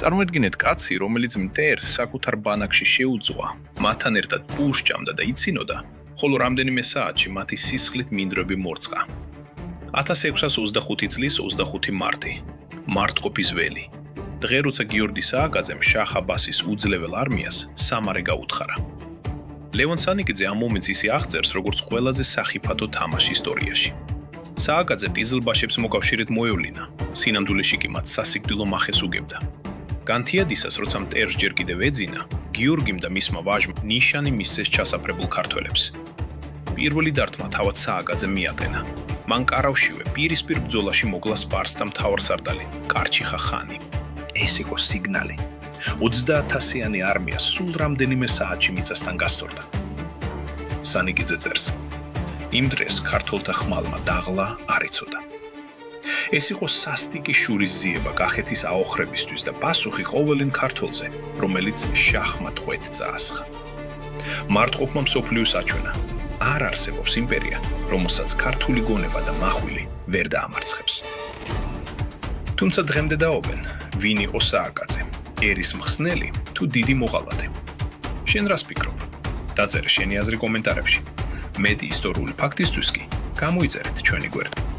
წარმოედგინეთ კაცი, რომელიც მტერს საკუთარ ბანაკში შეუძღვა, მათთან ერთად პუშჭამდა და იცინოდა, ხოლო რამდენიმე საათში მათი სისხლით მინდვრები მორწყა. 1625 წლის 25 მარტი. მარტყოფის ველი. დღე, როცა გიორგი სააკაძემ შაჰ აბასის უძლეველ არმიას სამარე გაუთხარა. ლევან სანიკიძე ამ მომენტს ისე აღწერს, როგორც ყველაზე სახიფათო თამაში ისტორიაში. სააკაძე ყიზილბაშებს მოკავშირედ მოევლინა, სინამდვილეში კი მათ სასიკვდილო მახეს უგებდა. განთიადისას, როცა მტერს ჯერ კიდევ ეძინა, გიორგიმ და მისმა ვაჟმა ნიშანი მისცეს ჩასაფრებულ ქართველებს. პირველი დარტყმა თავად სააკაძემ მიატენა. მან კარავშივე პირისპირ ბრძოლაში მოგლა სპარსთა მთავარსარდალი კარჩიხა ხანი. ეს იყო სიგნალი. 30,000-იანი არმია სულ რამდენიმე საათში მიწასთან გასწორდა. სანიკიძე წერს: იმ დღეს ქართველთა ხმალმა დაღლა არ იცოდა. ეს იყო სასტიკი შურისძიება კახეთის აოხრებისთვის და პასუხი ყოველ ქართველზე, რომელიც შაჰმა ტყვედ წაასხა. მარტყოფმა მსოფლიოს აჩვენა: არ არსებობს იმპერია, რომელსაც ქართული გონება და მახვილი ვერ დაამარცხებს. თუმცა დღემდე დაობენ, ვინ იყო სააკაძე, ერის მხსნელი თუ დიდი მოღალატე. შენ რას ფიქრობ? დაწერე შენი აზრი კომენტარებში. მეტი ისტორიული ფაქტისთვის კი გამოიწერეთ ჩვენი გვერდი.